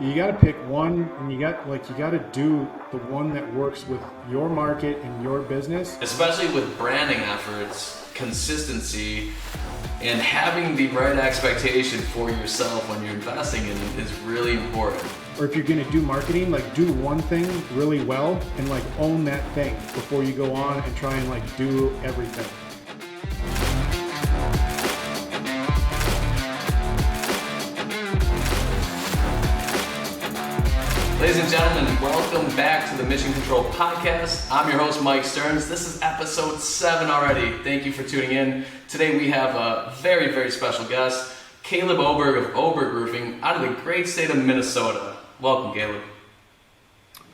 You got to pick one, and you got to do the one that works with your market and your business. Especially with branding efforts, consistency, and having the right expectation for yourself when you're investing in it is really important. Or if you're going to do marketing, like do one thing really well and like own that thing before you go on and try and like do everything. Ladies and gentlemen, welcome back to the Mission Control Podcast. I'm your host, Mike Stearns. This is episode 7 already. Thank you for tuning in. Today we have a very, very special guest, Caleb Oberg of Oberg Roofing out of the great state of Minnesota. Welcome, Caleb.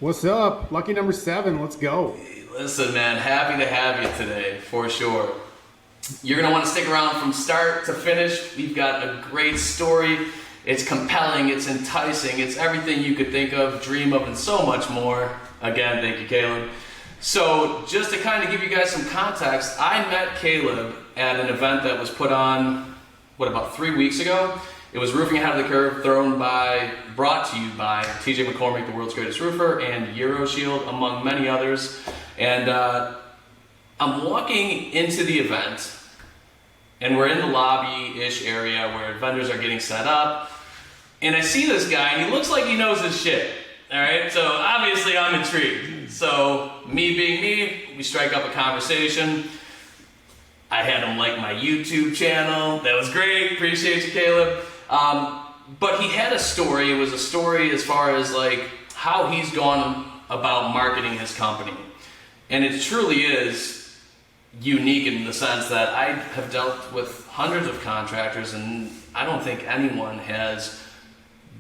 What's up? Lucky number 7. Let's go. Listen, man, happy to have you today, for sure. You're going to want to stick around from start to finish. We've got a great story. It's compelling, it's enticing, it's everything you could think of, dream of, and so much more. Again, thank you, Caleb. So, just to kind of give you guys some context, I met Caleb at an event that was put on, about 3 weeks ago? It was Roofing Ahead of the Curve, brought to you by TJ McCormick, the world's greatest roofer, and EuroShield, among many others. And I'm walking into the event, and we're in the lobby-ish area where vendors are getting set up. And I see this guy, and he looks like he knows his shit. All right, so obviously I'm intrigued. So me being me, we strike up a conversation. I had him like my YouTube channel. That was great. Appreciate you, Caleb. But he had a story. It was a story as far as like how he's gone about marketing his company. And it truly is unique in the sense that I have dealt with hundreds of contractors, and I don't think anyone has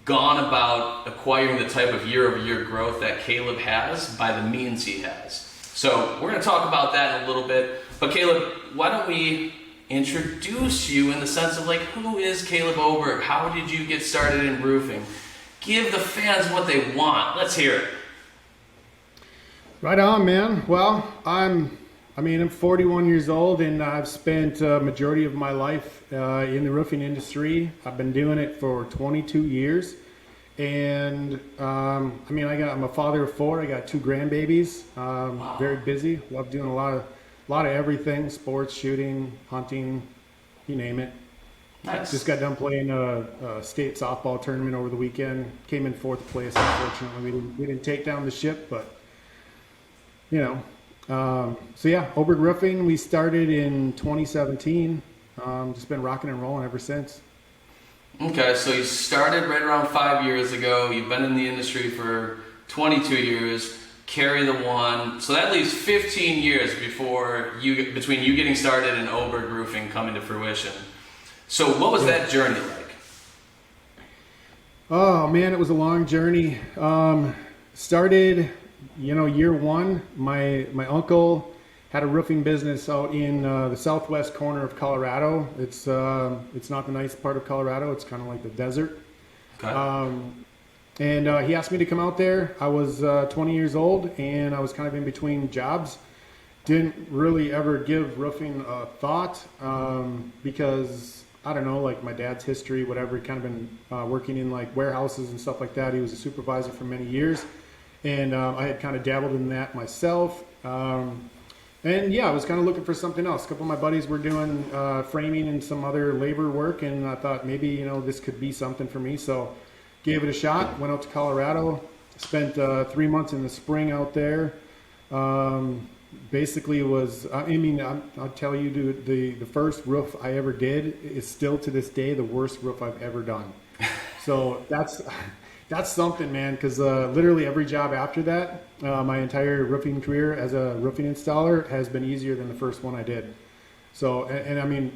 gone about acquiring the type of year-over-year growth that Caleb has by the means he has. So we're going to talk about that in a little bit. But Caleb, why don't we introduce you in the sense of like, who is Caleb Oberg? How did you get started in roofing? Give the fans what they want. Let's hear it. Right on, man. Well, I'm 41 years old, and I've spent a majority of my life in the roofing industry. I've been doing it for 22 years. And I'm a father of 4. I got 2 grandbabies. Wow. Very busy. Love doing a lot of everything: sports, shooting, hunting, you name it. Nice. Just got done playing a state softball tournament over the weekend. Came in 4th place. Unfortunately, we didn't take down the ship, but you know. Oberg Roofing, we started in 2017. Just been rocking and rolling ever since. Okay, so you started right around 5 years ago. You've been in the industry for 22 years. Carry the one. So that leaves 15 years between you getting started and Oberg Roofing coming to fruition. So what was that journey like? Oh man, it was a long journey. Started, year 1, my uncle had a roofing business out in the southwest corner of Colorado. It's not the nice part of Colorado. It's kind of like the desert. Okay. And he asked me to come out there. I was 20 years old, and I was kind of in between jobs. Didn't really ever give roofing a thought because, I don't know, like my dad's history, whatever. He kind of been working in like warehouses and stuff like that. He was a supervisor for many years. And I had kind of dabbled in that myself. I was kind of looking for something else. A couple of my buddies were doing framing and some other labor work, and I thought maybe, this could be something for me. So gave it a shot, went out to Colorado, spent 3 months in the spring out there. Basically I'll tell you, dude, the first roof I ever did is still to this day the worst roof I've ever done. So that's something, man, because literally every job after that, my entire roofing career as a roofing installer has been easier than the first one I did. So, and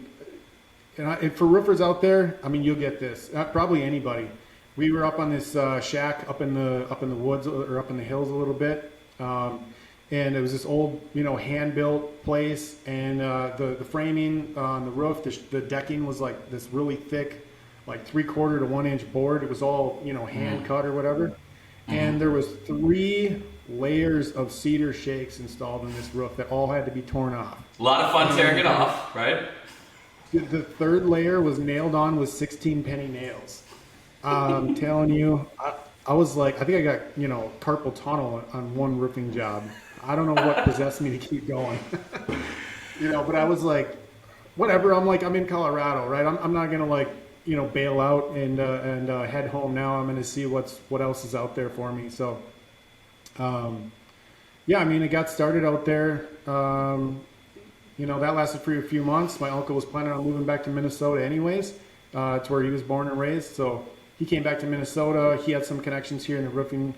for roofers out there, you'll get this. Probably anybody. We were up on this shack up in the woods or up in the hills a little bit, and it was this old, hand-built place, and the framing on the roof, the decking was like this really thick, like 3/4 to 1 inch board. It was all, hand cut or whatever. And there was 3 layers of cedar shakes installed in this roof that all had to be torn off. A lot of fun tearing it off, right? The 3rd layer was nailed on with 16 penny nails. I'm telling you, I was like, I think I got, carpal tunnel on one roofing job. I don't know what possessed me to keep going. But I was like, whatever. I'm like, I'm in Colorado, right? I'm not gonna like, bail out and head home now. I'm gonna see what else is out there for me. So, yeah, I mean, it got started out there. That lasted for a few months. My uncle was planning on moving back to Minnesota anyways. It's where he was born and raised. So he came back to Minnesota. He had some connections here in the roofing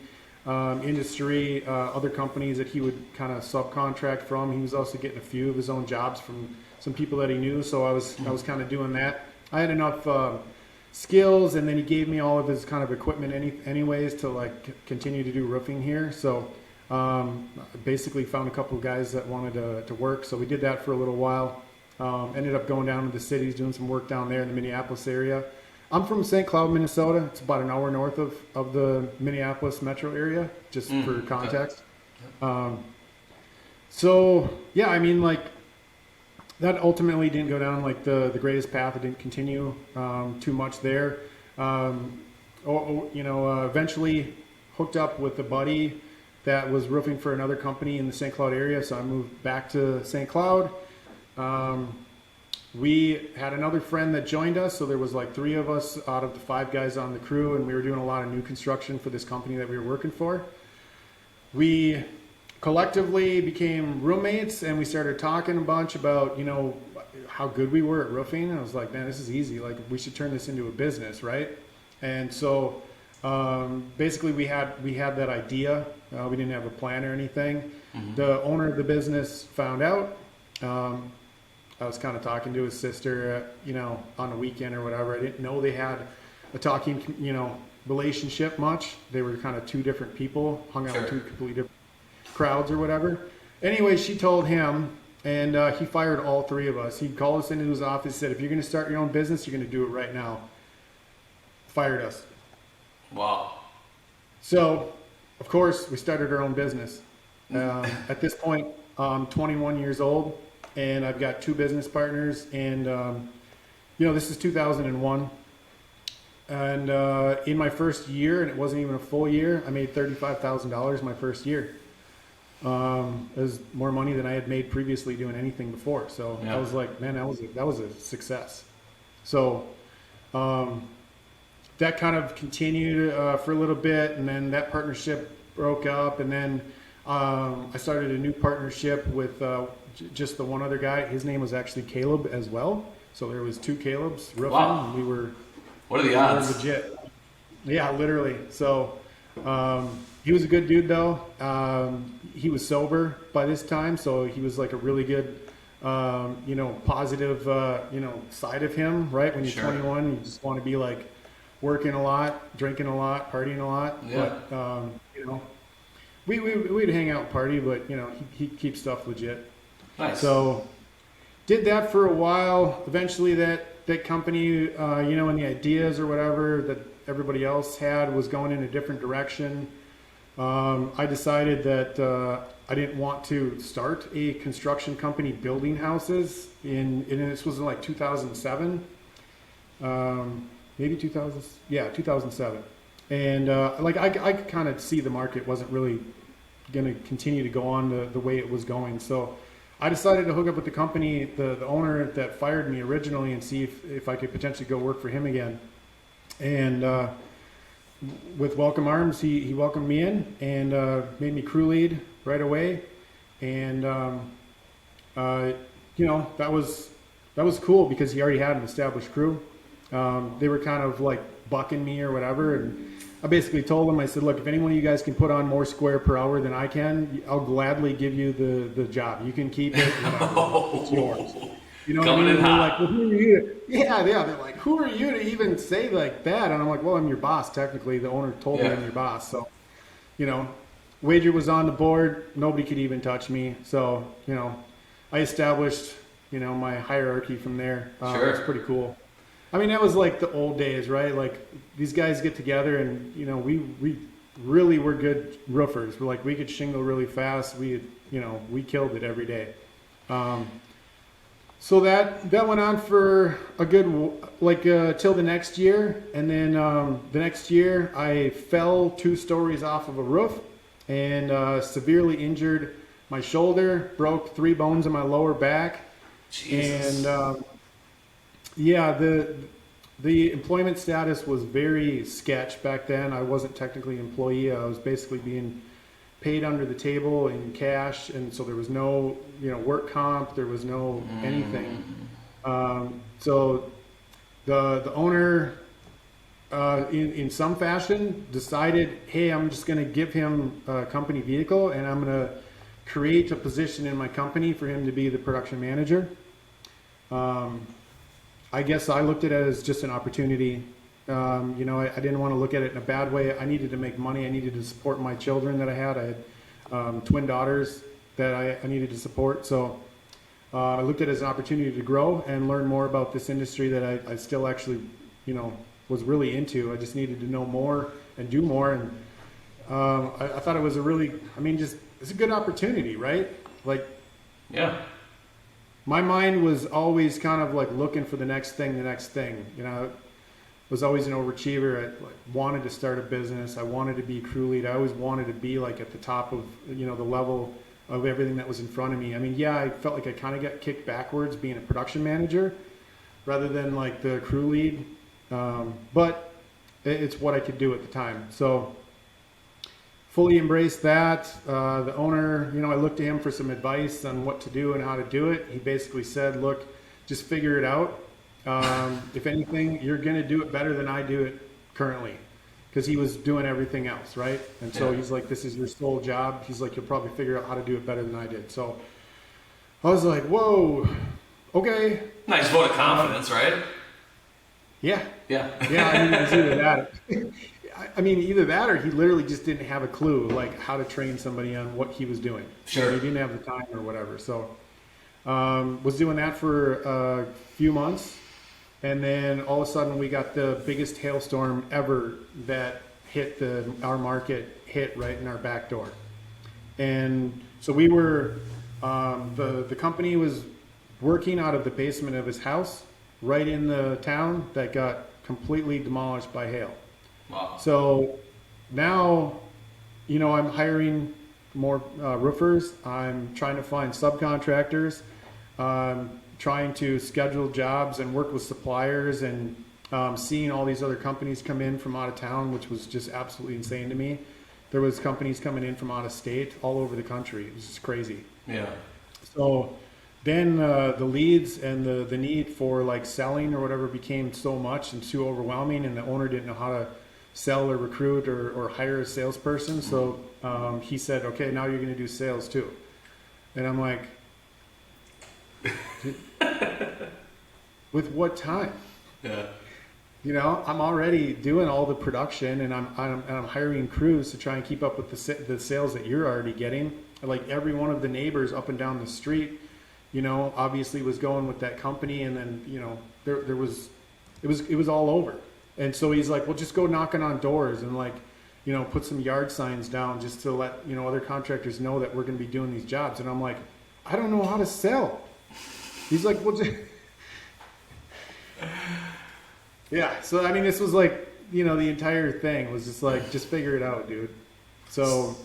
industry, other companies that he would kind of subcontract from. He was also getting a few of his own jobs from some people that he knew. So I was kind of doing that. I had enough skills, and then he gave me all of his kind of equipment anyways to like continue to do roofing here. So basically found a couple of guys that wanted to work. So we did that for a little while. Ended up going down to the cities, doing some work down there in the Minneapolis area. I'm from St. Cloud, Minnesota. It's about an hour north of the Minneapolis metro area, just for context. So yeah, I mean, like that ultimately didn't go down like the greatest path. It didn't continue too much there. Eventually hooked up with a buddy that was roofing for another company in the St. Cloud area. So I moved back to St. Cloud. We had another friend that joined us, so there was like 3 of us out of the 5 guys on the crew, and we were doing a lot of new construction for this company that we were working for. We collectively became roommates, and we started talking a bunch about, how good we were at roofing. And I was like, man, this is easy. Like, we should turn this into a business, right? And so basically we had that idea. We didn't have a plan or anything. The owner of the business found out. I was kind of talking to his sister, on the weekend or whatever. I didn't know they had a talking, relationship much. They were kind of 2 different people, hung out with 2 completely different crowds or whatever. Anyway, she told him, and he fired all 3 of us. He called us into his office, said, if you're going to start your own business, you're going to do it right now. Fired us. Wow. So, of course, we started our own business. At this point, I'm 21 years old. And I've got 2 business partners, and this is 2001. And in my first year, and it wasn't even a full year, I made $35,000 my first year. It was more money than I had made previously doing anything before. So I was like, man, that was a success. So that kind of continued for a little bit, and then that partnership broke up, and then I started a new partnership with just the one other guy. His name was actually Caleb as well. So there was 2 Calebs roofing. Wow. And we were What are the odds? Legit. Yeah, literally. So he was a good dude though. He was sober by this time, so he was like a really good positive side of him, right? When you're 21, you just want to be like working a lot, drinking a lot, partying a lot. Yeah. But we'd hang out and party, but he'd keep stuff legit. Nice. So did that for a while. Eventually that company, and the ideas or whatever that everybody else had was going in a different direction. I decided that I didn't want to start a construction company building houses and this was in like 2007. Maybe 2007. And I could kind of see the market wasn't really going to continue to go on the way it was going. So I decided to hook up with the company, the owner that fired me originally, and see if I could potentially go work for him again. And with Welcome Arms, he welcomed me in and made me crew lead right away. And that was cool because he already had an established crew. They were kind of like bucking me or whatever, and I basically told them, I said, look, if any one of you guys can put on more square per hour than I can, I'll gladly give you the job. You can keep it, whatever. It's yours. You know what I mean? They're like, well, who are you? Yeah, they're like, who are you to even say like that? And I'm like, well, I'm your boss, technically. The owner told me I'm your boss. So, wager was on the board. Nobody could even touch me. So, I established, my hierarchy from there. Sure. It's pretty cool. I mean, that was like the old days, right? Like these guys get together and, we really were good roofers. We're like, we could shingle really fast. We killed it every day. So that went on for a good till the next year, and then the next year I fell 2 stories off of a roof and severely injured my shoulder, broke 3 bones in my lower back, Jesus. and yeah, the employment status was very sketch back then. I wasn't technically an employee. I was basically being paid under the table in cash, and so there was no, work comp. There was no anything. So the owner, in some fashion, decided, hey, I'm just going to give him a company vehicle, and I'm going to create a position in my company for him to be the production manager. I guess I looked at it as just an opportunity. I didn't want to look at it in a bad way. I needed to make money. I needed to support my children that I had. I had twin daughters that I needed to support. So I looked at it as an opportunity to grow and learn more about this industry that I still actually, was really into. I just needed to know more and do more. And I thought it was it's a good opportunity, right? Like, Yeah. my mind was always kind of like looking for the next thing. Was always an overachiever. I wanted to start a business. I wanted to be crew lead. I always wanted to be like at the top of, the level of everything that was in front of me. I mean, yeah, I felt like I kind of got kicked backwards being a production manager rather than like the crew lead. But it's what I could do at the time. So fully embraced that. The owner, I looked to him for some advice on what to do and how to do it. He basically said, look, just figure it out. If anything, you're going to do it better than I do it currently, because he was doing everything else, right? And so he's like, this is your sole job. He's like, you'll probably figure out how to do it better than I did. So I was like, whoa, okay. Nice vote of confidence, right? Yeah. Yeah. Yeah, I mean, it was either that. Either that or he literally just didn't have a clue, like, how to train somebody on what he was doing. Sure. He didn't have the time or whatever. So was doing that for a few months. And then all of a sudden we got the biggest hailstorm ever that hit our market, hit right in our back door. And so we were, the company was working out of the basement of his house right in the town that got completely demolished by hail. Wow. So now, I'm hiring more roofers. I'm trying to find subcontractors. Trying to schedule jobs and work with suppliers, and seeing all these other companies come in from out of town, which was just absolutely insane to me. There was companies coming in from out of state all over the country. It was just crazy. Yeah. So then the leads and the need for like selling or whatever became so much and too overwhelming, and the owner didn't know how to sell or recruit or hire a salesperson. So he said, okay, now you're going to do sales too. And I'm like, with what time? Yeah. I'm already doing all the production, and I'm hiring crews to try and keep up with the sales that you're already getting. Like every one of the neighbors up and down the street, obviously was going with that company, and then it was all over. And so he's like, well, just go knocking on doors and like, put some yard signs down just to let other contractors know that we're going to be doing these jobs. And I'm like, I don't know how to sell. He's like, well, yeah. So, this was like, the entire thing was just like, just figure it out, dude. So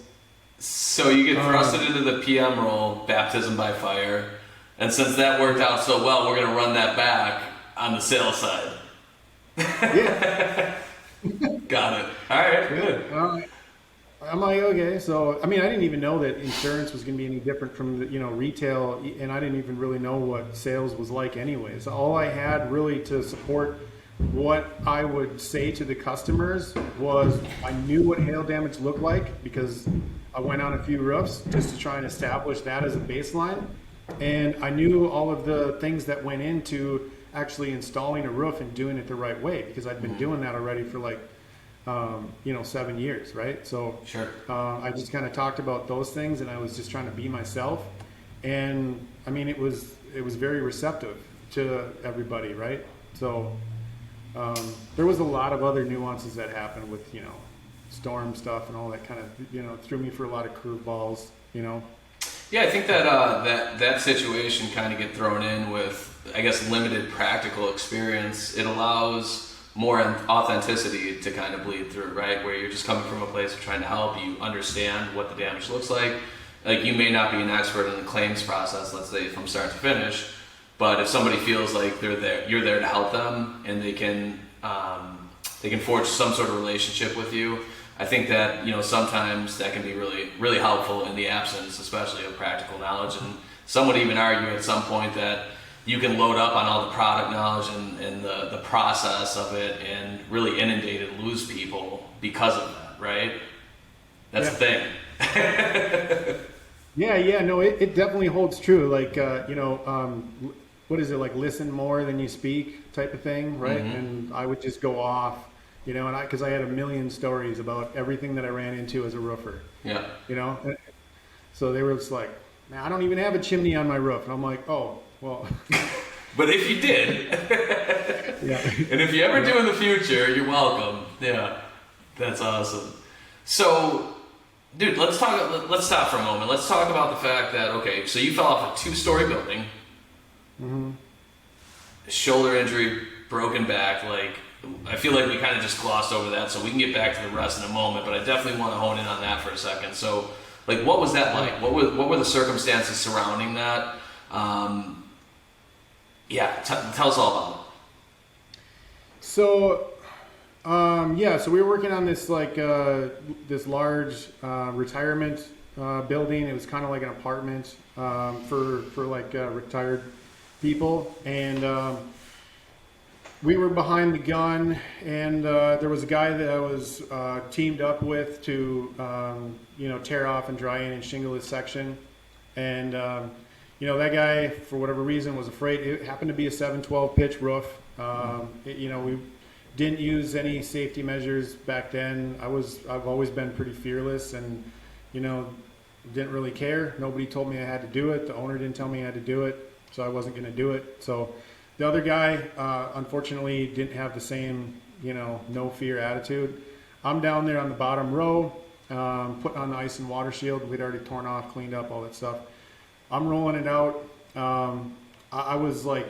you get thrusted into the PM role, baptism by fire. And since that worked out so well, we're going to run that back on the sales side. Yeah. Got it. All right, good. I'm like, okay. So, I didn't even know that insurance was going to be any different from retail, and I didn't even really know what sales was like anyways. All I had really to support what I would say to the customers was I knew what hail damage looked like because I went on a few roofs just to try and establish that as a baseline. And I knew all of the things that went into actually installing a roof and doing it the right way, because I'd been doing that already for like 7 years, right? So sure. I just kind of talked about those things, and I was just trying to be myself. And it was very receptive to everybody, right? So there was a lot of other nuances that happened with storm stuff and all that kind of threw me for a lot of curveballs. Yeah, I think that that situation kind of get thrown in with, I guess, limited practical experience. It allows more authenticity to kind of bleed through, right? Where you're just coming from a place of trying to help you understand what the damage looks like. Like, you may not be an expert in the claims process, let's say from start to finish, but if somebody feels like you're there to help them, and they can forge some sort of relationship with you. I think that, sometimes that can be really, really helpful in the absence, especially of practical knowledge. And some would even argue at some point that you can load up on all the product knowledge and the process of it and really inundate and lose people because of that, right? That's the thing. Yeah, no, it definitely holds true. Like, what is it, like listen more than you speak type of thing, right? Mm-hmm. And I would just go off, and because I had a million stories about everything that I ran into as a roofer. Yeah. So they were just like, man, I don't even have a chimney on my roof. And I'm like, oh, well. But if you did, yeah. And if you ever do in the future, you're welcome. Yeah, that's awesome. So, dude, let's stop for a moment. Let's talk about the fact that, okay, so you fell off a 2-story building, Mm-hmm. shoulder injury, broken back. Like, I feel like we kind of just glossed over that, so we can get back to the rest in a moment, but I definitely want to hone in on that for a second. So, like, what was that like? What were the circumstances surrounding that? Tell us all about it. So, so we were working on this this large retirement building. It was kind of like an apartment for retired people, and we were behind the gun, and there was a guy that I was teamed up with to tear off and dry in and shingle his section, and that guy, for whatever reason, was afraid. It happened to be a 712 pitch roof. We didn't use any safety measures back then. I've always been pretty fearless, and didn't really care. Nobody told me I had to do it. The owner didn't tell me I had to do it, so I wasn't going to do it. So the other guy, unfortunately, didn't have the same no fear attitude. I'm down there on the bottom row, putting on the ice and water shield. We'd already torn off, cleaned up, all that stuff. I'm rolling it out. I was like,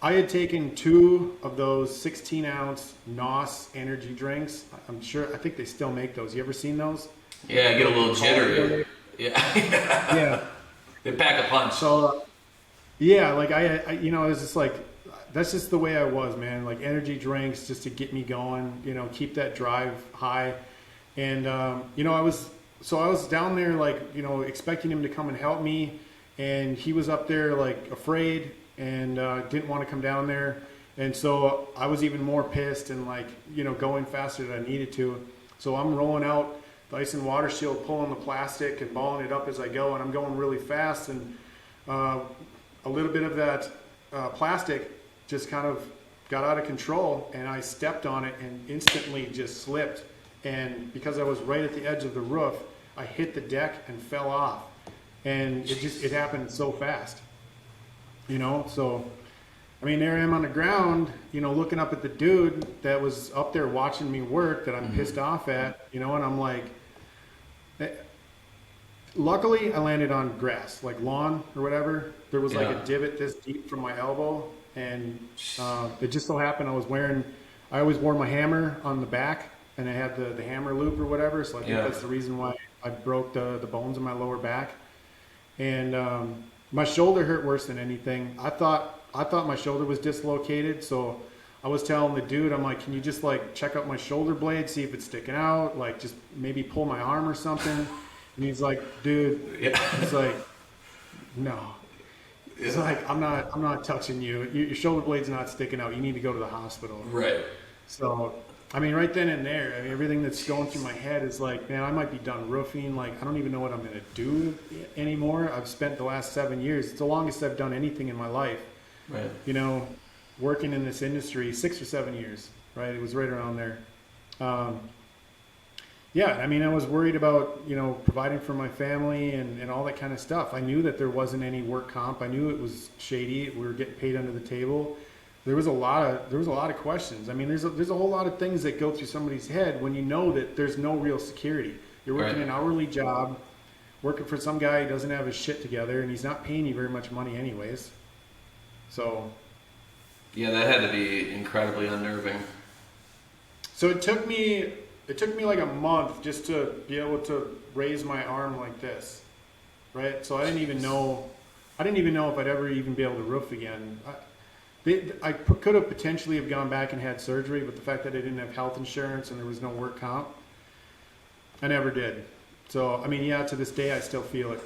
I had taken 2 of those 16-ounce NOS energy drinks. I think they still make those. You ever seen those? Yeah, I get a little jittery. Yeah. Yeah. They pack a punch. So, like I it was just like, that's just the way I was, man. Like, energy drinks just to get me going, keep that drive high. And, I was down there, like, expecting him to come and help me. And he was up there, like, afraid and didn't want to come down there. And so I was even more pissed and, like, going faster than I needed to. So I'm rolling out the ice and water shield, pulling the plastic and balling it up as I go. And I'm going really fast. And a little bit of that plastic just kind of got out of control. And I stepped on it and instantly just slipped. And because I was right at the edge of the roof, I hit the deck and fell off. And it happened so fast, so, I mean, there I am on the ground, looking up at the dude that was up there watching me work that I'm pissed off at, and I'm like, luckily I landed on grass, like lawn or whatever. There was like a divot this deep from my elbow, and it just so happened I always wore my hammer on the back, and I had the hammer loop or whatever, so I think that's the reason why I broke the bones in my lower back. And my shoulder hurt worse than anything. I thought my shoulder was dislocated, so I was telling the dude, I'm like, can you just like check out my shoulder blade, see if it's sticking out, like just maybe pull my arm or something. And he's like, dude, he's like, no. He's like, I'm not touching you. Your shoulder blade's not sticking out. You need to go to the hospital. Right. So, I mean, right then and there, everything that's going through my head is like, man, I might be done roofing. Like, I don't even know what I'm going to do anymore. I've spent the last 7 years. It's the longest I've done anything in my life. Right. Working in this industry, 6 or 7 years, right? It was right around there. I mean, I was worried about, providing for my family and all that kind of stuff. I knew that there wasn't any work comp. I knew it was shady. We were getting paid under the table. There was a lot of questions. I mean, there's a whole lot of things that go through somebody's head when you know that there's no real security. You're working an hourly job working for some guy who doesn't have his shit together, and he's not paying you very much money anyways. So Yeah, that had to be incredibly unnerving. so it took me like a month just to be able to raise my arm like this, right? So I didn't even know if I'd ever even be able to roof again. Could have potentially have gone back and had surgery, but the fact that I didn't have health insurance and there was no work comp, I never did. So I mean, yeah, to this day I still feel it.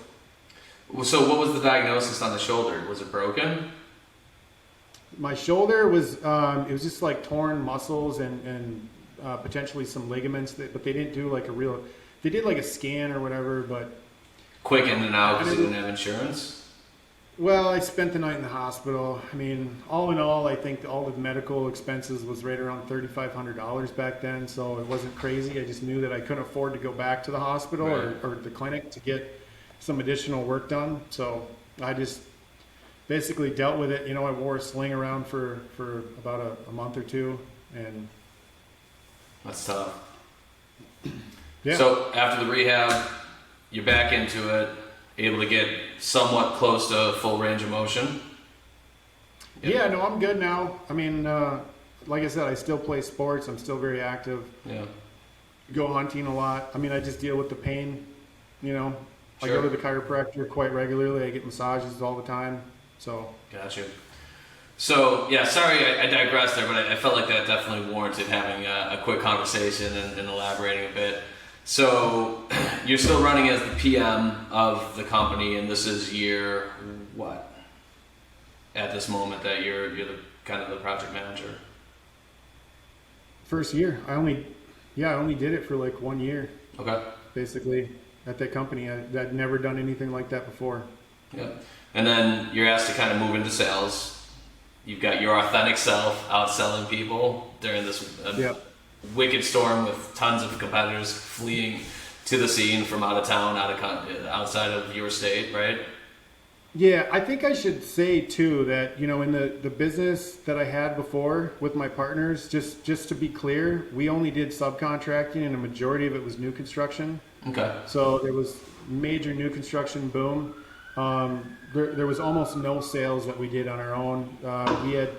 So what was the diagnosis on the shoulder? Was it broken? My shoulder was it was just like torn muscles and potentially some ligaments, but they didn't do like they did like a scan or whatever, but Quick in and out because you didn't have insurance? well, I spent the night in the hospital. I mean, all in all, I think all the medical expenses was right around $3,500 back then, so it wasn't crazy. I just knew that I couldn't afford to go back to the hospital or the clinic to get some additional work done. So I just basically dealt with it. You know, I wore a sling around for about a month or two, and That's tough. yeah. So after the rehab, you're back into it, able to get somewhat close to full range of motion? Yeah, no, I'm good now. I mean, like I said, I still play sports. I'm still very active. Yeah. Go hunting a lot. I mean, I just deal with the pain, you know. Sure. I go to the chiropractor quite regularly. I get massages all the time. So Gotcha. So, yeah, sorry I digressed there, but I felt like that definitely warranted having a quick conversation and elaborating a bit. So, you're still running as the PM of the company, and this is year what? At this moment that you're the kind of the project manager. first year, I only did it for like 1 year, Okay. basically, at that company. I'd never done anything like that before. Yeah. And then you're asked to kind of move into sales. You've got your authentic self out selling people during this wicked storm with tons of competitors fleeing to the scene from out of town, outside of your state, right? Yeah, I think I should say too that, you know, in the business that I had before with my partners, just to be clear, we only did subcontracting and a majority of it was new construction. Okay. So there was major new construction boom. There was almost no sales that we did on our own. We had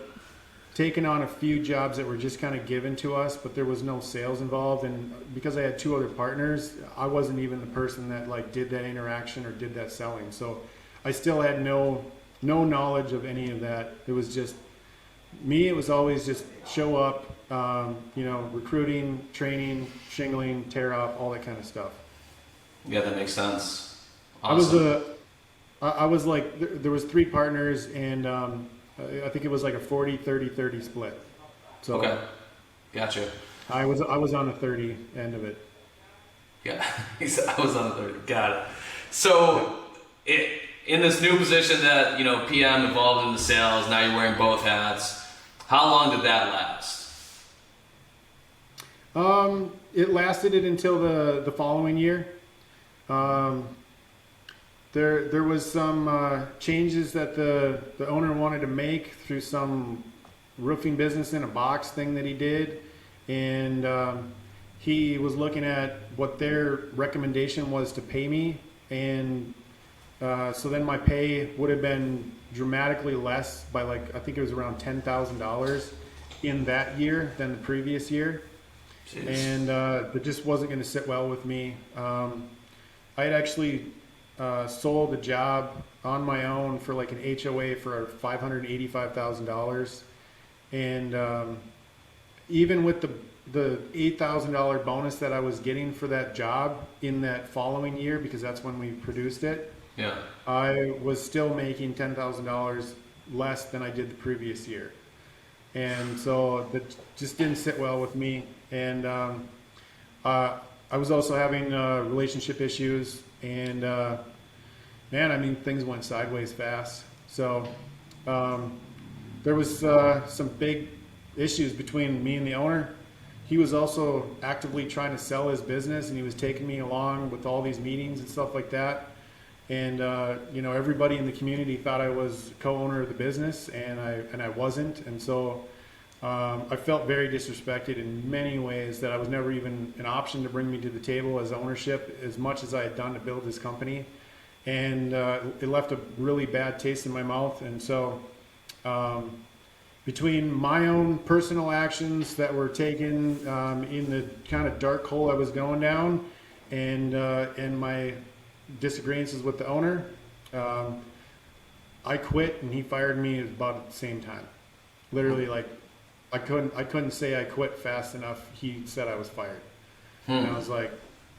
taken on a few jobs that were just kind of given to us, but there was no sales involved. And because I had two other partners, I wasn't even the person that like did that interaction or did that selling. So I still had no knowledge of any of that. It was just me. It was always just show up, you know, recruiting, training, shingling, tear off, all that kind of stuff. Yeah, that makes sense. Awesome. I was like, there was three partners, and I think it was like a 40-30-30 split. So Okay. Gotcha. I was on the 30 end of it. Yeah, I was on the third. Got it. So, in this new position that, you know, PM involved in the sales, now you're wearing both hats. How long did that last? It lasted it until the following year. There was some changes that the owner wanted to make through some roofing business in a box thing that he did, and he was looking at what their recommendation was to pay me, and so then my pay would have been dramatically less by like, I think it was around $10,000 in that year than the previous year. Jeez. And it just wasn't going to sit well with me. I had actually sold a job on my own for like an HOA for $585,000, and even with the $8,000 bonus that I was getting for that job in that following year, because that's when we produced it, Yeah. I was still making $10,000 less than I did the previous year. And so that just didn't sit well with me. And I was also having relationship issues, and man, I mean, things went sideways fast. So there was some big issues between me and the owner. He was also actively trying to sell his business, and he was taking me along with all these meetings and stuff like that. And you know, everybody in the community thought I was co-owner of the business, and I wasn't. And so I felt very disrespected in many ways, that I was never even an option to bring me to the table as ownership, as much as I had done to build this company. And it left a really bad taste in my mouth. And so between my own personal actions that were taken in the kind of dark hole I was going down, and my disagreements with the owner, I quit and he fired me about at the same time. Literally, like, I couldn't say I quit fast enough. He said I was fired. And I was like,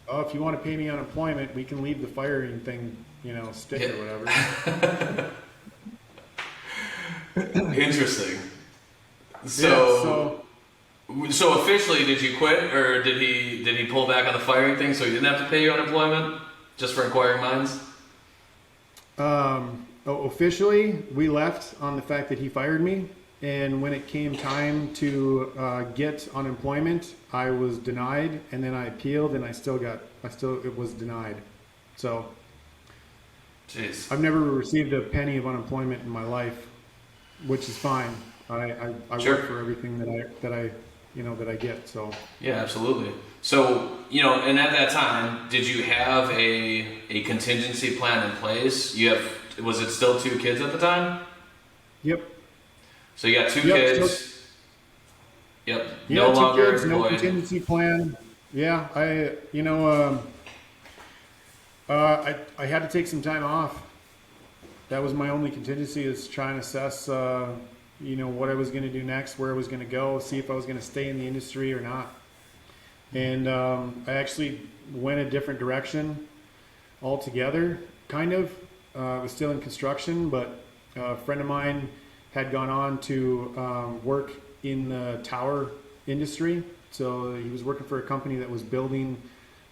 oh, if you want to pay me unemployment, we can leave the firing thing, stick or whatever. Interesting. So officially, did you quit, or did he pull back on the firing thing so he didn't have to pay you unemployment just for inquiring minds? Officially, we left on the fact that he fired me. And when it came time to get unemployment, I was denied, and then I appealed, and it was denied. So, jeez, I've never received a penny of unemployment in my life, which is fine. I Sure. work for everything that I get. So yeah, absolutely. So, and at that time, did you have a contingency plan in place? Was it still 2 kids at the time? Yep. So you got 2 Yep, kids. Yep. Yeah, No 2 longer kids, no employed. contingency plan. Yeah, I had to take some time off. That was my only contingency, is trying to assess, what I was going to do next, where I was going to go, see if I was going to stay in the industry or not. And I actually went a different direction altogether, kind of. I was still in construction, but a friend of mine had gone on to work in the tower industry. So he was working for a company that was building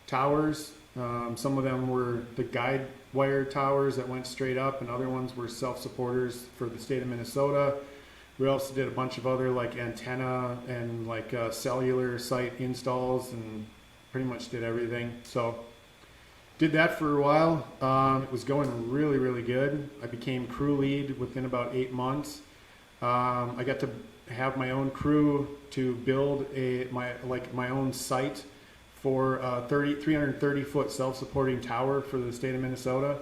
towers. Some of them were the guide wire towers that went straight up, and other ones were self-supporters for the state of Minnesota. We also did a bunch of other like antenna and like cellular site installs, and pretty much did everything. So did that for a while. It was going really, really good. I became crew lead within about 8 months. I got to have my own crew to build my own site for a 330-foot self-supporting tower for the state of Minnesota.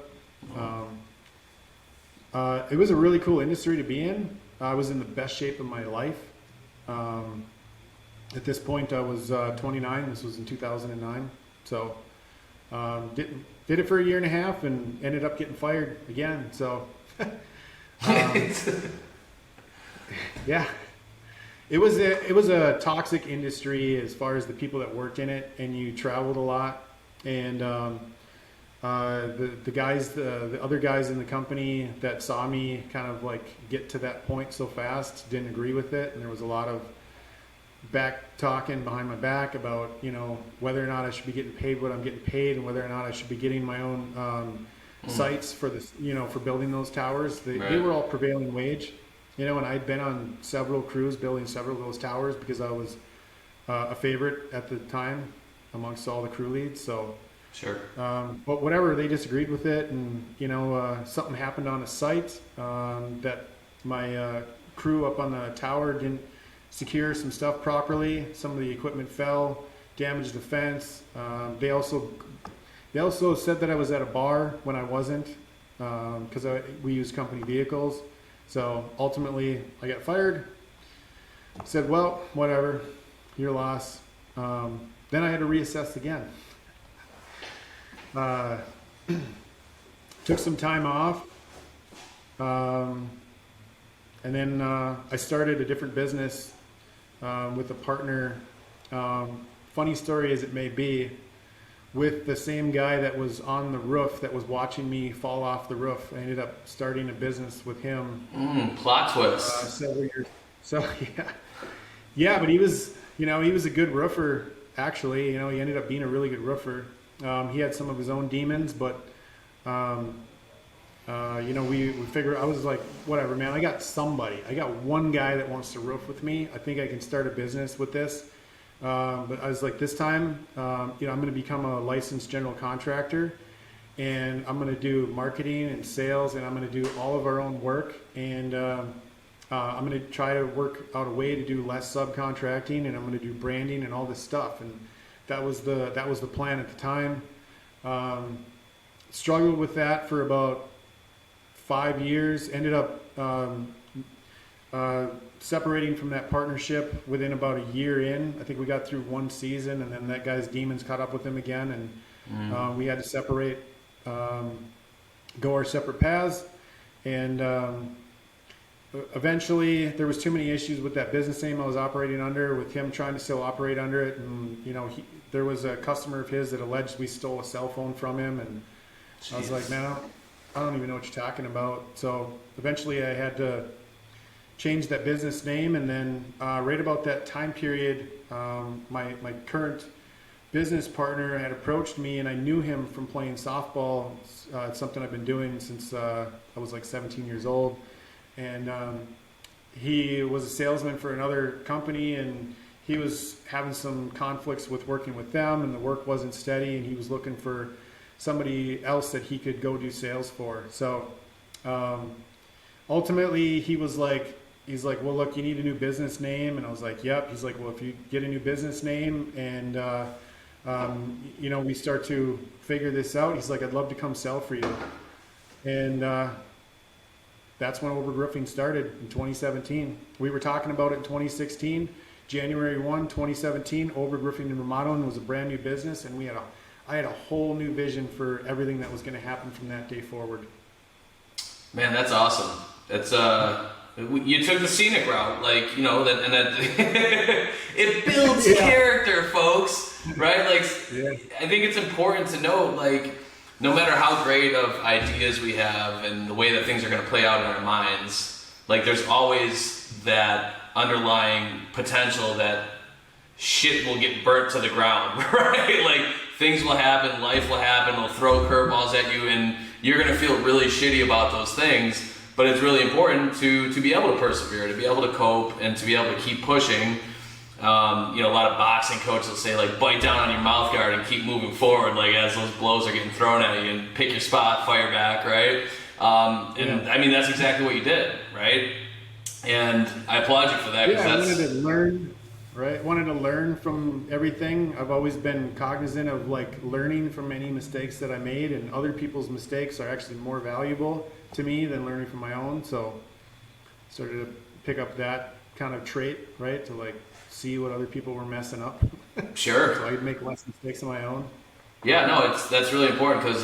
It was a really cool industry to be in. I was in the best shape of my life. At this point, I was 29. This was in 2009. So did it for a year and a half, and ended up getting fired again. So yeah, it was a toxic industry as far as the people that worked in it, and you traveled a lot. And the other guys in the company that saw me kind of like get to that point so fast didn't agree with it, and there was a lot of back talking behind my back about whether or not I should be getting paid what I'm getting paid, and whether or not I should be getting my own sites for this for building those towers. They were all prevailing wage, and I'd been on several crews building several of those towers because I was a favorite at the time amongst all the crew leads. So Sure. but whatever, they disagreed with it, and something happened on a site that my crew up on the tower didn't secure some stuff properly. Some of the equipment fell, damaged the fence. They also said that I was at a bar when I wasn't, because we use company vehicles. So ultimately, I got fired. Said, well, whatever, your loss. Then I had to reassess again. Took some time off, and then I started a different business with a partner. Funny story as it may be, with the same guy that was on the roof that was watching me fall off the roof. I ended up starting a business with him. Plot twist. Several years. So yeah, but he was a good roofer. Actually, he ended up being a really good roofer. He had some of his own demons, but we figured, I was like, whatever, man, I got one guy that wants to roof with me. I think I can start a business with this. But I was like, this time, I'm going to become a licensed general contractor, and I'm going to do marketing and sales, and I'm going to do all of our own work. And I'm going to try to work out a way to do less subcontracting, and I'm going to do branding and all this stuff. And that was the plan at the time. Struggled with that for about 5 years. Ended up separating from that partnership within about a year in. I think we got through one season, and then that guy's demons caught up with him again, and we had to separate, go our separate paths. And eventually there was too many issues with that business name I was operating under, with him trying to still operate under it. And there was a customer of his that alleged we stole a cell phone from him, and jeez. I was like, man, I don't even know what you're talking about. So eventually I had to change that business name. And then right about that time period, my current business partner had approached me, and I knew him from playing softball. It's something I've been doing since I was like 17 years old. And he was a salesman for another company, and he was having some conflicts with working with them, and the work wasn't steady, and he was looking for somebody else that he could go do sales for. So ultimately he's like, well, look, you need a new business name. And I was like, yep. He's like, well, if you get a new business name and we start to figure this out, he's like, I'd love to come sell for you. And that's when Oberg Roofing started in 2017. We were talking about it in 2016. January 1, 2017, Oberg Roofing and Remodeling was a brand new business, and I had a whole new vision for everything that was going to happen from that day forward. Man, that's awesome. That's you took the scenic route, it builds character, folks, right? I think it's important to note, no matter how great of ideas we have and the way that things are going to play out in our minds, there's always that underlying potential that shit will get burnt to the ground, right? Things will happen, life will happen, they'll throw curveballs at you, and you're going to feel really shitty about those things. But it's really important to be able to persevere, to be able to cope, and to be able to keep pushing. A lot of boxing coaches will say, bite down on your mouth guard and keep moving forward, as those blows are getting thrown at you, and pick your spot, fire back, right? I mean, that's exactly what you did, right? And I applaud you for that. Yeah, I wanted to learn, right? Wanted to learn from everything. I've always been cognizant of learning from any mistakes that I made, and other people's mistakes are actually more valuable to me than learning from my own. So started to pick up that kind of trait, right? To see what other people were messing up. Sure. So I'd make less mistakes of my own. Yeah, no, that's really important, because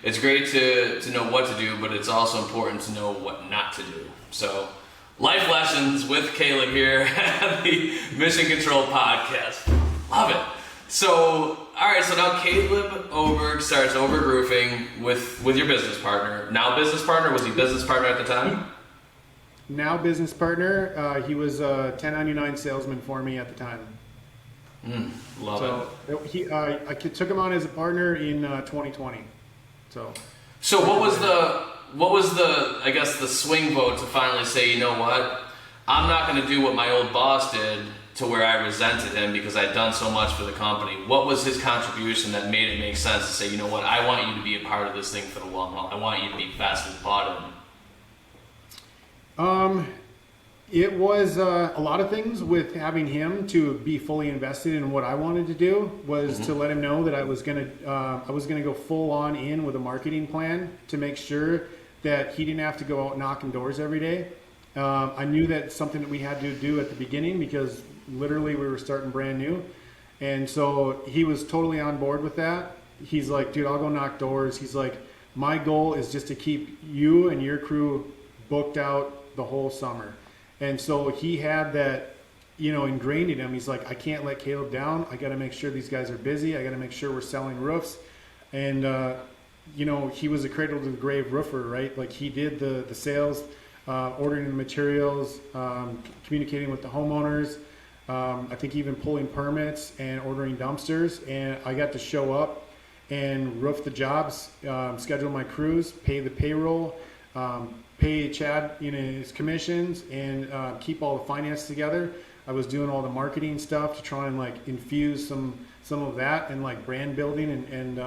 it's great to know what to do, but it's also important to know what not to do. So, life lessons with Caleb here at the Mission Control Podcast. Love it. So, all right, so now Caleb Oberg starts Oberg Roofing with your business partner. Now business partner? Was he business partner at the time? Now business partner. He was a 1099 salesman for me at the time. Love it. I took him on as a partner in 2020. So what was the I guess the swing vote to finally say, you know what, I'm not going to do what my old boss did, to where I resented him because I'd done so much for the company? What was his contribution that made it make sense to say, you know what, I want you to be a part of this thing for the long haul. I want you to be vested part of it. It was a lot of things with having him to be fully invested in what I wanted to do was to let him know that I was gonna go full on in with a marketing plan to make sure that he didn't have to go out knocking doors every day. I knew that's something that we had to do at the beginning because literally we were starting brand new. And so he was totally on board with that. He's like, dude, I'll go knock doors. He's like, my goal is just to keep you and your crew booked out the whole summer. And so he had that, ingrained in him. He's like, I can't let Caleb down. I got to make sure these guys are busy. I got to make sure we're selling roofs. And, he was a cradle to the grave roofer, right? He did the sales, ordering the materials, communicating with the homeowners. I think even pulling permits and ordering dumpsters. And I got to show up and roof the jobs, schedule my crews, pay the payroll, pay Chad his commissions, and keep all the finance together. I was doing all the marketing stuff to try and infuse some of that and brand building and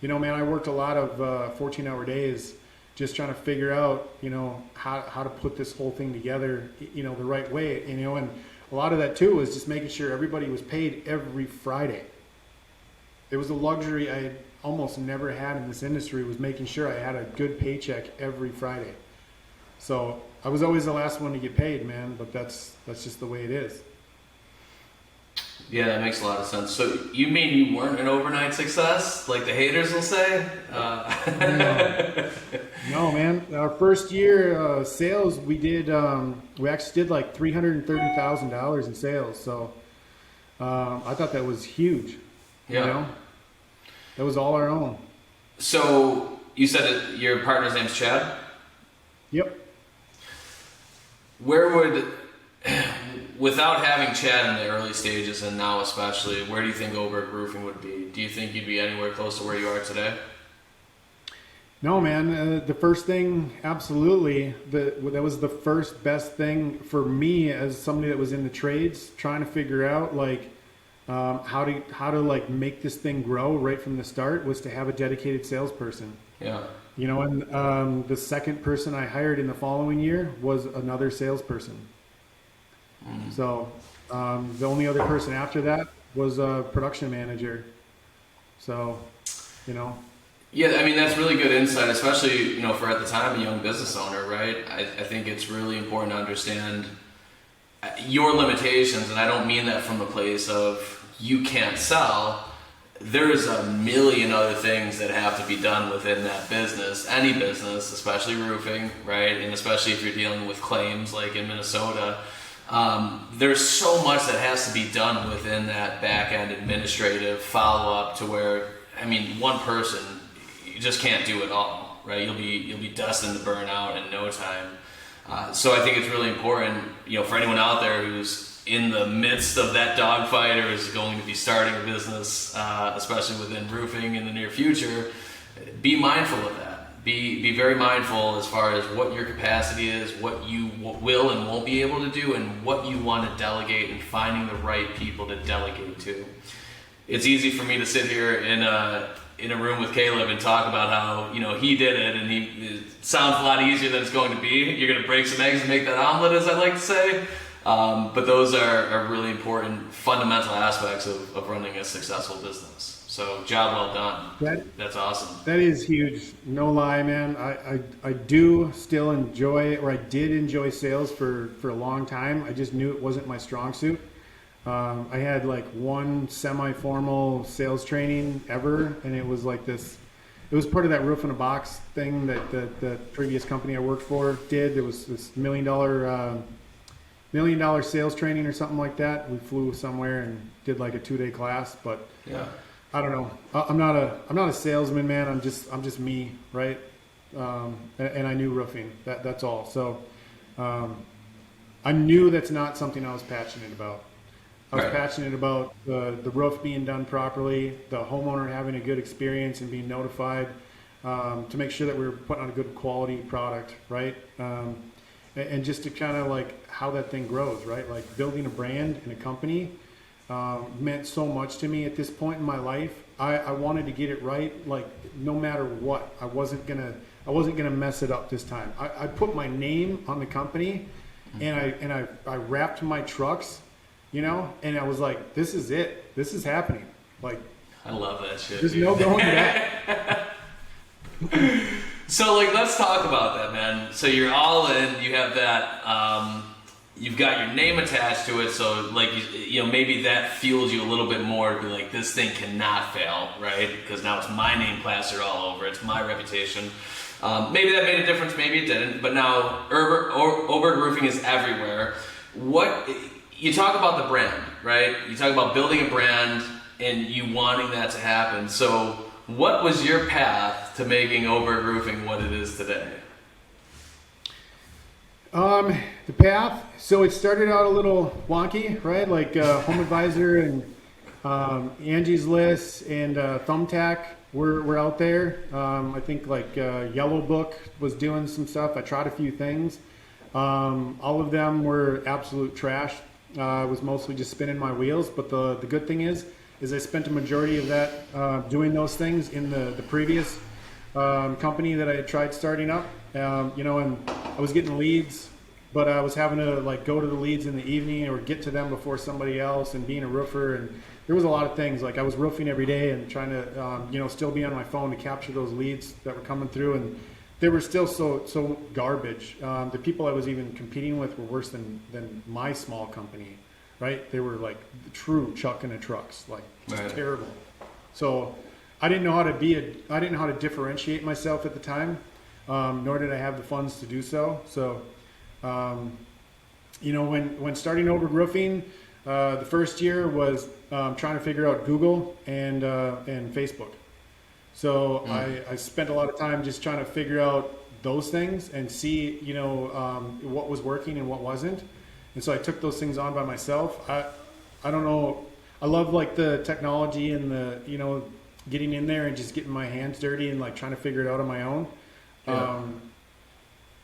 man, I worked a lot of 14-hour days just trying to figure out, how to put this whole thing together, the right way, and a lot of that too was just making sure everybody was paid every Friday. It was a luxury I almost never had in this industry, was making sure I had a good paycheck every Friday. So I was always the last one to get paid, man, but that's just the way it is. Yeah, that makes a lot of sense. So you mean you weren't an overnight success, like the haters will say? No, man. Our first year sales, we actually did like $330,000 in sales. So I thought that was huge. Yeah. That was all our own. So you said that your partner's name's Chad? Yep. Where would, without having Chad in the early stages and now especially, where do you think Oberg Roofing would be? Do you think you'd be anywhere close to where you are today? No, man. The first thing, absolutely. That was the first best thing for me as somebody that was in the trades, trying to figure out like how to like make this thing grow right from the start, was to have a dedicated salesperson. Yeah. And the second person I hired in the following year was another salesperson. Mm. So the only other person after that was a production manager. So, Yeah, I mean, that's really good insight, especially, for at the time a young business owner, right? I think it's really important to understand your limitations, and I don't mean that from the place of you can't sell. There's a million other things that have to be done within that business, any business, especially roofing, right? And especially if you're dealing with claims like in Minnesota. There's so much that has to be done within that back-end administrative follow-up to where, one person, you just can't do it all, right? You'll be destined to burn out in no time. So I think it's really important, for anyone out there who's in the midst of that dogfight or is going to be starting a business, especially within roofing in the near future, be mindful of that. Be very mindful as far as what your capacity is, what you will and won't be able to do, and what you want to delegate, and finding the right people to delegate to. It's easy for me to sit here in a room with Caleb and talk about how he did it, and it sounds a lot easier than it's going to be. You're going to break some eggs and make that omelet, as I like to say. But those are really important fundamental aspects of running a successful business. So job well done. That's awesome. That is huge. No lie, man. I do still enjoy, or I did enjoy sales for a long time. I just knew it wasn't my strong suit. I had like one semi-formal sales training ever, and it was like this. It was part of that roof in a box thing that the previous company I worked for did. There was this $1 million sales training or something like that. We flew somewhere and did like a 2-day class, but yeah, I don't know. I'm not a salesman, man. I'm just me, right? And I knew roofing. That's all. So I knew that's not something I was passionate about. I was passionate about the roof being done properly, the homeowner having a good experience and being notified, to make sure that we were putting on a good quality product, right? And just to kind of like how that thing grows, right? Like building a brand and a company meant so much to me at this point in my life. I wanted to get it right, like no matter what. I wasn't gonna mess it up this time. I put my name on the company, and I wrapped my trucks, and I was like, this is it. This is happening. Like, I love that shit. There's no going back. So, let's talk about that, man. So you're all in. You have that. You've got your name attached to it. So, maybe that fuels you a little bit more to be like, this thing cannot fail, right? Because now it's my name plastered all over. It's my reputation. Maybe that made a difference. Maybe it didn't. But now Oberg Roofing is everywhere. You talk about the brand, right? You talk about building a brand and you wanting that to happen. So what was your path to making Oberg Roofing what it is today? The path, so it started out a little wonky, right? Like Home Advisor and Angie's List and Thumbtack were out there. I think Yellow Book was doing some stuff. I tried a few things. All of them were absolute trash. I was mostly just spinning my wheels, but the good thing is I spent a majority of that doing those things in the previous company that I had tried starting up, you know, and I was getting leads, but I was having to like go to the leads in the evening or get to them before somebody else, and being a roofer, and there was a lot of things. Like I was roofing every day and trying to, you know, still be on my phone to capture those leads that were coming through, and they were still so garbage. The people I was even competing with were worse than my small company, right? They were like the true chuck in the trucks, like just Right. terrible. So I didn't know how to I didn't know how to differentiate myself at the time, nor did I have the funds to do so. So, you know, when starting Oberg Roofing, the first year was trying to figure out Google and Facebook. So I spent a lot of time just trying to figure out those things and see, you know, what was working and what wasn't. And so I took those things on by myself. I don't know. I love like the technology and the, you know, getting in there and just getting my hands dirty and like trying to figure it out on my own. Yeah.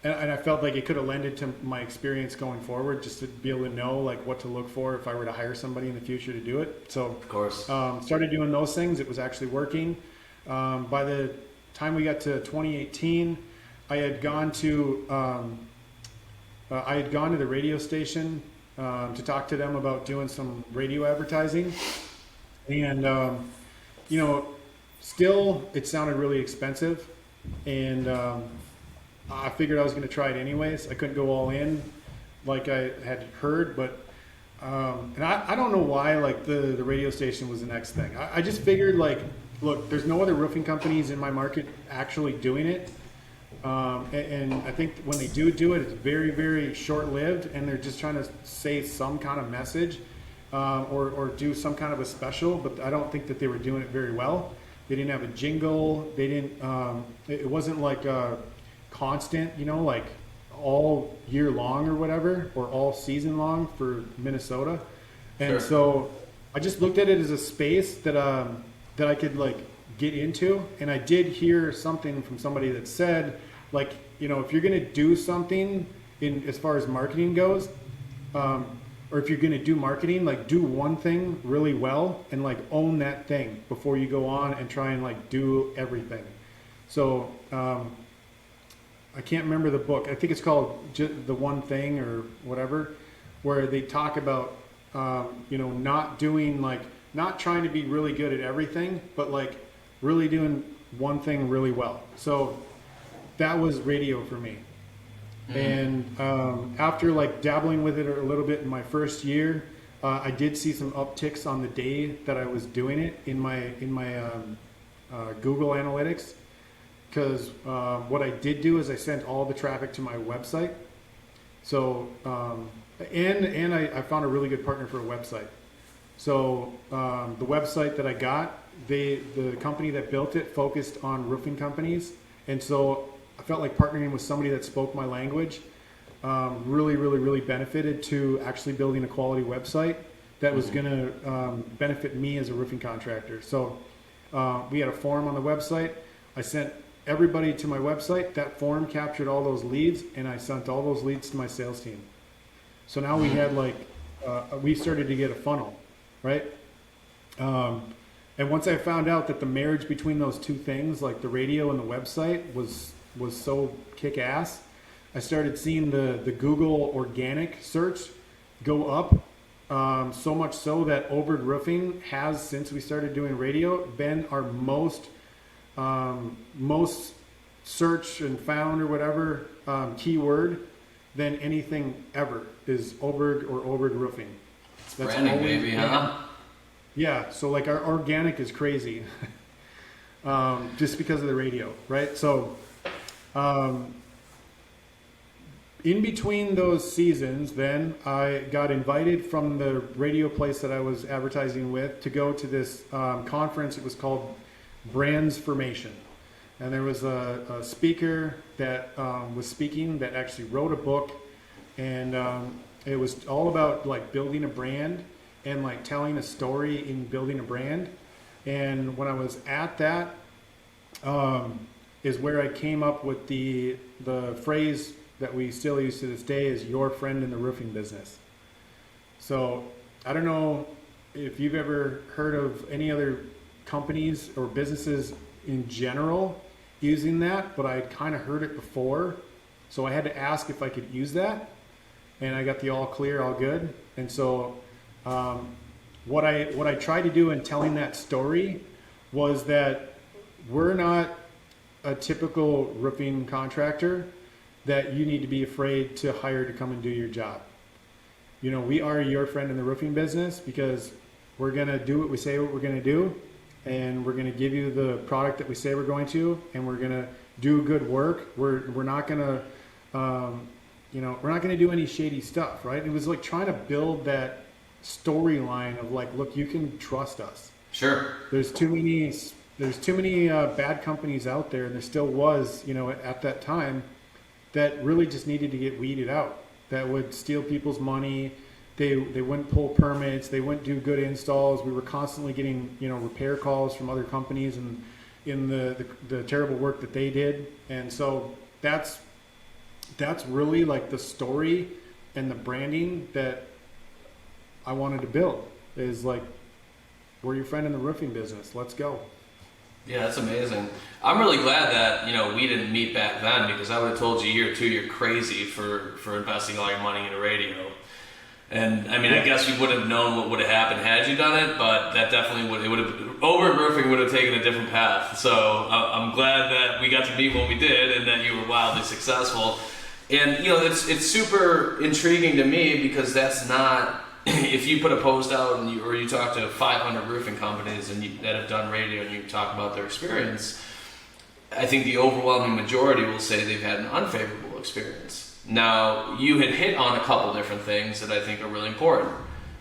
And I felt like it could have lended to my experience going forward, just to be able to know like what to look for if I were to hire somebody in the future to do it. So Of course. started doing those things. It was actually working. By the time we got to 2018, I had gone to the radio station to talk to them about doing some radio advertising, and you know, still it sounded really expensive, and I figured I was going to try it anyways. I couldn't go all in like I had heard, but and I don't know why like the radio station was the next thing. I just figured like, look, there's no other roofing companies in my market actually doing it. And I think when they do it, it's very, very short-lived, and they're just trying to say some kind of message or do some kind of a special, but I don't think that they were doing it very well. They didn't have a jingle. They didn't, it wasn't like constant, you know, like all year long or whatever, or all season long for Minnesota. And Sure. so I just looked at it as a space that I could like get into. And I did hear something from somebody that said, like, you know, if you're going to do something in as far as marketing goes, or if you're going to do marketing, like do one thing really well and like own that thing before you go on and try and like do everything. So I can't remember the book. I think it's called The One Thing or whatever, where they talk about, you know, not doing like, not trying to be really good at everything, but like really doing one thing really well. So that was radio for me. And after like dabbling with it a little bit in my first year, I did see some upticks on the day that I was doing it in my Google Analytics. Because what I did do is I sent all the traffic to my website. So and I found a really good partner for a website. So the website that I got, the company that built it focused on roofing companies, and so I felt like partnering with somebody that spoke my language really benefited to actually building a quality website that was going to benefit me as a roofing contractor. So we had a form on the website. I sent everybody to my website. That form captured all those leads, and I sent all those leads to my sales team. So now we had like we started to get a funnel, right? And once I found out that the marriage between those two things, like the radio and the website, was so kick-ass, I started seeing the Google organic search go up, so much so that Oberg Roofing has, since we started doing radio, been our most searched and found or whatever keyword than anything ever is Oberg or Oberg Roofing. That's Branding, always baby, been- huh? Yeah, so like our organic is crazy, just because of the radio, right? So in between those seasons, then I got invited from the radio place that I was advertising with to go to this conference. It was called Brands Formation. And there was a speaker that was speaking that actually wrote a book, and it was all about like building a brand and like telling a story in building a brand. And when I was at that, is where I came up with the phrase that we still use to this day is your friend in the roofing business. So I don't know if you've ever heard of any other companies or businesses in general using that, but I had kind of heard it before. So I had to ask if I could use that, and I got the all clear, all good. And so what I tried to do in telling that story was that we're not a typical roofing contractor that you need to be afraid to hire to come and do your job. You know, we are your friend in the roofing business because we're going to do what we say what we're going to do, and we're going to give you the product that we say we're going to, and we're going to do good work. We're not going to, we're not going to do any shady stuff, right? It was like trying to build that storyline of like, look, you can trust us. Sure. There's too many bad companies out there, and there still was, at that time, that really just needed to get weeded out. That would steal people's money. They wouldn't pull permits. They wouldn't do good installs. We were constantly getting repair calls from other companies and in the terrible work that they did. And so that's really like the story and the branding that I wanted to build. Is like, we're your friend in the roofing business. Let's go. Yeah, that's amazing. I'm really glad that we didn't meet back then, because I would have told you a year or two you're crazy for investing all your money in a radio. And I mean, I guess you wouldn't have known what would have happened had you done it, but that definitely would have Oberg Roofing would have taken a different path. So I'm glad that we got to meet when we did, and that you were wildly successful. And it's super intriguing to me, because that's not. If you put a post out or you talk to 500 roofing companies that have done radio, and you talk about their experience, I think the overwhelming majority will say they've had an unfavorable experience. Now, you had hit on a couple different things that I think are really important.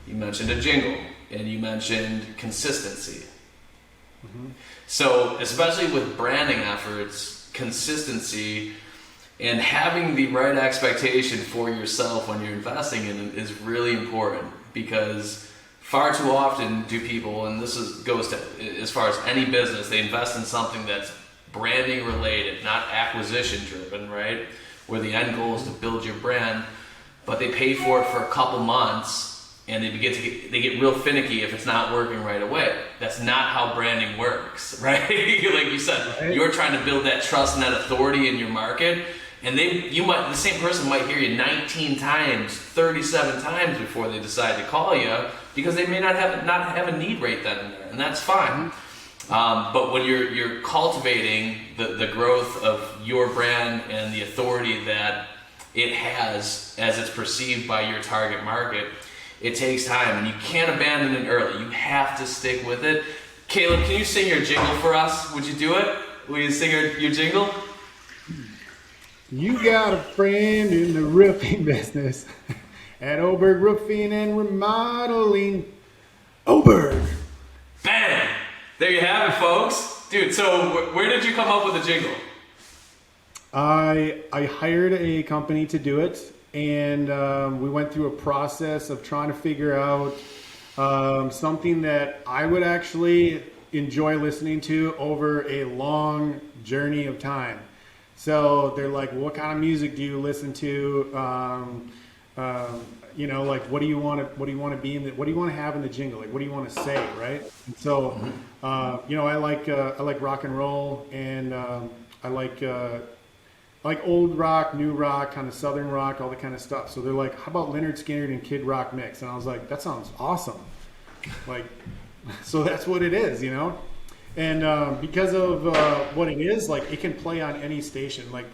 You mentioned a jingle, and you mentioned consistency. Mm-hmm. So, especially with branding efforts, consistency and having the right expectation for yourself when you're investing in it is really important, because far too often do people, and goes to as far as any business, they invest in something that's branding related, not acquisition driven, right? Where the end goal is to build your brand, but they pay for it for a couple months, and they get real finicky if it's not working right away. That's not how branding works, right? Like you said, right. You're trying to build that trust and that authority in your market. And the same person might hear you 19 times, 37 times before they decide to call you, because they may not have a need right then and there, and that's fine. But when you're cultivating the growth of your brand and the authority that it has as it's perceived by your target market, it takes time, and you can't abandon it early. You have to stick with it. Caleb, can you sing your jingle for us? Would you do it? Will you sing your jingle? You got a friend in the roofing business at Oberg Roofing and Remodeling. Oberg. Bam! There you have it, folks. Dude, so where did you come up with the jingle? I hired a company to do it, and we went through a process of trying to figure out something that I would actually enjoy listening to over a long journey of time. So they're like, well, what kind of music do you listen to? Like, what do you want to be in what do you want to have in the jingle? Like, what do you want to say, right? And so, I like rock and roll, and I like old rock, new rock, kind of southern rock, all that kind of stuff. So they're like, how about Leonard Skinner and Kid Rock mix? And I was like, that sounds awesome. Like, so that's what it is, And because of what it is, like, it can play on any station. Like,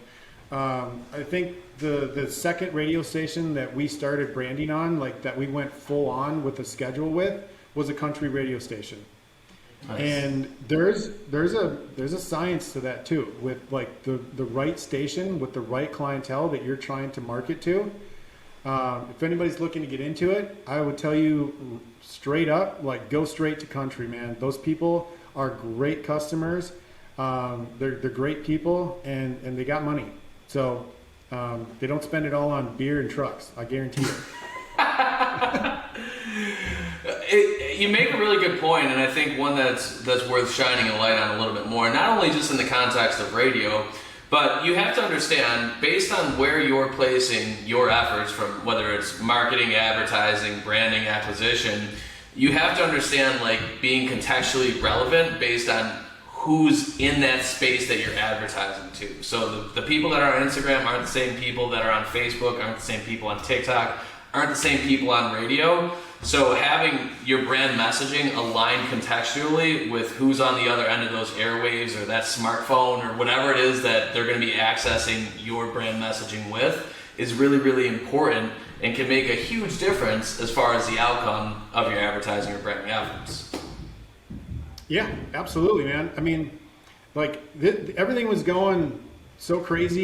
I think the second radio station that we started branding on, like that we went full on with a schedule with, was a country radio station. Nice. And there's a science to that too, with like the right station with the right clientele that you're trying to market to. If anybody's looking to get into it, I would tell you straight up, like, go straight to country, man. Those people are great customers. They're great people, and they got money. So they don't spend it all on beer and trucks. I guarantee it. You make a really good point, and I think one that's worth shining a light on a little bit more, not only just in the context of radio, but you have to understand, based on where you're placing your efforts, from whether it's marketing, advertising, branding, acquisition, you have to understand, like, being contextually relevant based on who's in that space that you're advertising to. So the people that are on Instagram aren't the same people that are on Facebook, aren't the same people on TikTok, aren't the same people on radio. So having your brand messaging aligned contextually with who's on the other end of those airwaves or that smartphone or whatever it is that they're going to be accessing your brand messaging with is really, really important and can make a huge difference as far as the outcome of your advertising or branding efforts. Yeah, absolutely, man. I mean, like everything was going so crazy,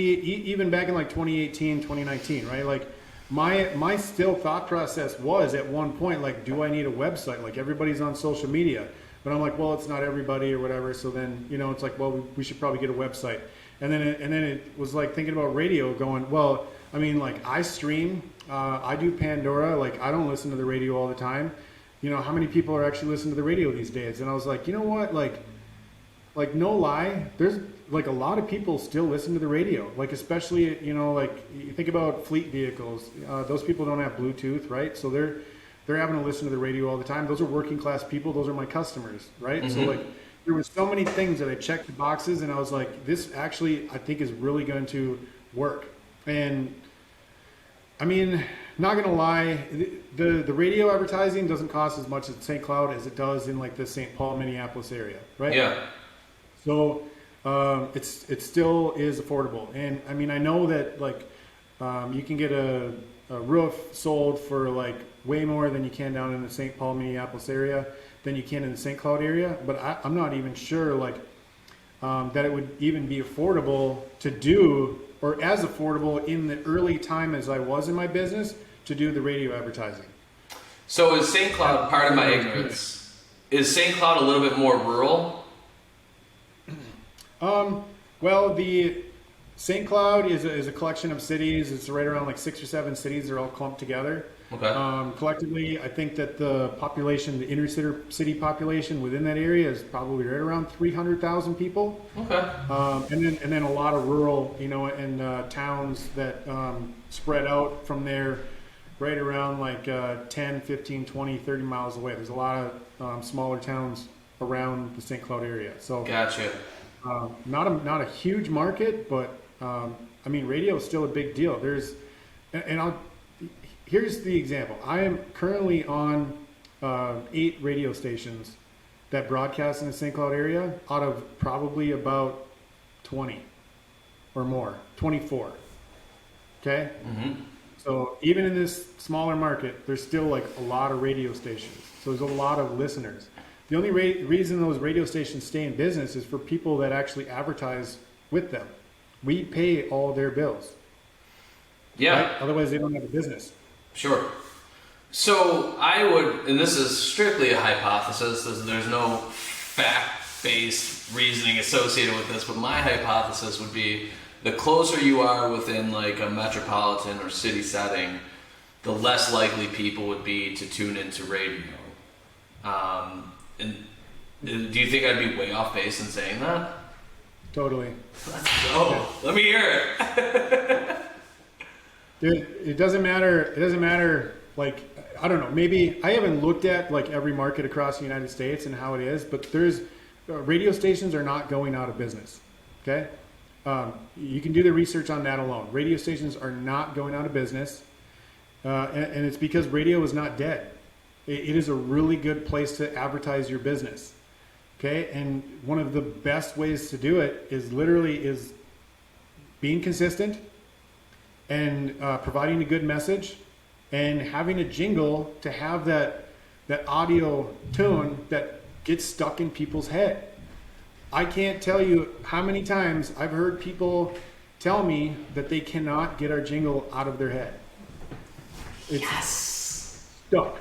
even back in like 2018, 2019, right? Like my still thought process was at one point, like, do I need a website? Like everybody's on social media, but I'm like, well, it's not everybody or whatever. So then, you know, it's like, well, we should probably get a website. And then it was like thinking about radio going, well, I mean, like I stream, I do Pandora, like I don't listen to the radio all the time. You know, how many people are actually listening to the radio these days? And I was like, you know what, like no lie, there's like a lot of people still listen to the radio, like especially, you know, like you think about fleet vehicles, those people don't have Bluetooth, right? So they're having to listen to the radio all the time. Those are working class people, those are my customers, right? Mm-hmm. So like there were so many things that I checked the boxes and I was like, this actually I think is really going to work. And I mean, not gonna lie, the radio advertising doesn't cost as much at St. Cloud as it does in like the St. Paul, Minneapolis area, right? Yeah. So it still is affordable, and I mean I know that like you can get a roof sold for like way more than you can down in the St. Paul, Minneapolis area than you can in the St. Cloud area, but I'm not even sure like that it would even be affordable to do, or as affordable in the early time as I was in my business to do the radio advertising. So is St. Cloud, part of my ignorance, is St. Cloud a little bit more rural? Well, the St. Cloud is a collection of cities. It's right around like 6 or 7 cities. They're all clumped together. Okay. Collectively, I think that the population, the inner city population within that area is probably right around 300,000 people. Okay. And then a lot of rural, you know, and towns that spread out from there right around like 10, 15, 20, 30 miles away. There's a lot of smaller towns around the St. Cloud area. So gotcha. Not a huge market, but I mean, radio is still a big deal. Here's the example. I am currently on 8 radio stations that broadcast in the St. Cloud area out of probably about 20 or more, 24. Okay? Mm-hmm. So even in this smaller market, there's still like a lot of radio stations. So there's a lot of listeners. The only reason those radio stations stay in business is for people that actually advertise with them. We pay all their bills. Yeah. Right? Otherwise, they don't have a business. Sure. So I would, and this is strictly a hypothesis, there's no fact-based reasoning associated with this, but my hypothesis would be the closer you are within like a metropolitan or city setting, the less likely people would be to tune into radio. And do you think I'd be way off base in saying that? Totally. Oh, let me hear it. Dude, it doesn't matter. Like, I don't know. Maybe I haven't looked at like every market across the United States and how it is, but there's radio stations are not going out of business. Okay, you can do the research on that alone. Radio stations are not going out of business, and it's because radio is not dead. It is a really good place to advertise your business. Okay, and one of the best ways to do it is being consistent and providing a good message and having a jingle to have that audio tune that gets stuck in people's head. I can't tell you how many times I've heard people tell me that they cannot get our jingle out of their head. It's stuck.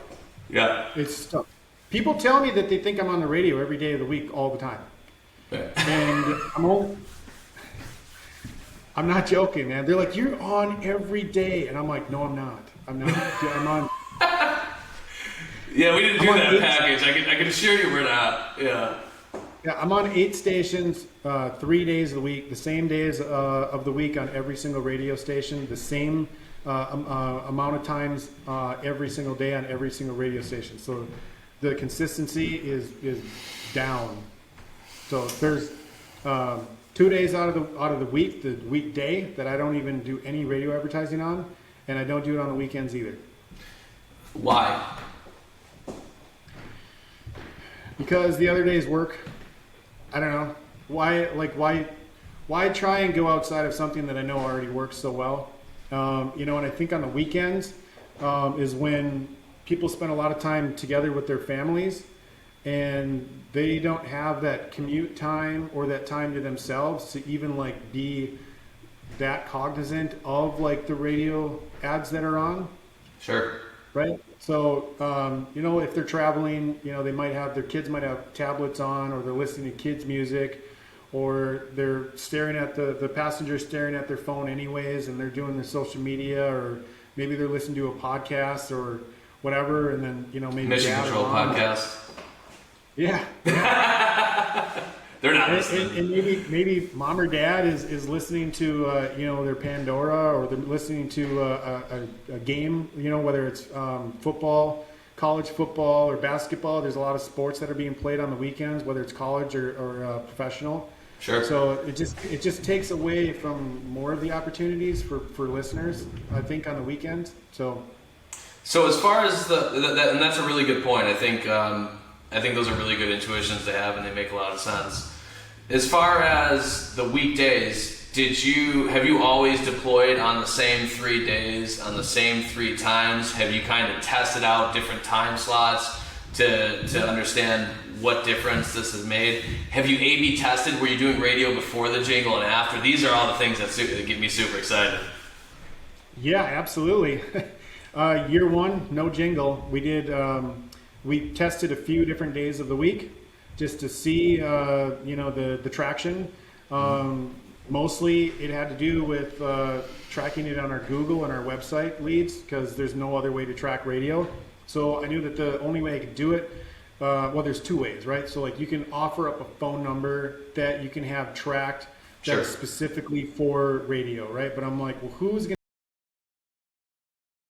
Yeah. It's stuck. People tell me that they think I'm on the radio every day of the week, all the time. Yeah. And I'm not joking, man. They're like, you're on every day. And I'm like, no, I'm not. I'm on. Yeah, we didn't do that package. I can assure you we're not. Yeah. Yeah, I'm on 8 stations, 3 days of the week, the same days of the week on every single radio station, the same amount of times every single day on every single radio station. So the consistency is down. So there's 2 days out of the week, the weekday, that I don't even do any radio advertising on, and I don't do it on the weekends either. Why? Because the other days work. I don't know why try and go outside of something that I know already works so well. And I think on the weekends is when people spend a lot of time together with their families, and they don't have that commute time or that time to themselves to even be that cognizant of the radio ads that are on. Sure. Right. So, if they're traveling, they might have, their kids might have tablets on, or they're listening to kids music, or they're staring at the passenger staring at their phone anyways, and they're doing the social media, or maybe they're listening to a podcast or whatever. And then, maybe Mission Control podcast. Yeah. They're not listening. And maybe mom or dad is listening to their Pandora, or they're listening to a game, whether it's football, college football, or basketball. There's a lot of sports that are being played on the weekends, whether it's college or professional. Sure. So it just takes away from more of the opportunities for listeners, I think, on the weekends. So as far as and that's a really good point. I think those are really good intuitions to have, and they make a lot of sense. As far as the weekdays, have you always deployed on the same 3 days, on the same 3 times? Have you kind of tested out different time slots to understand what difference this has made? Have you A/B tested? Were you doing radio before the jingle and after? These are all the things that get me super excited. Yeah, absolutely. Year 1, no jingle. We tested a few different days of the week just to see, the traction. Mostly it had to do with tracking it on our Google and our website leads, because there's no other way to track radio. So I knew that the only way I could do it, there's 2 ways, right? So you can offer up a phone number that you can have tracked that's specifically for radio, right? But I'm like, well, who's going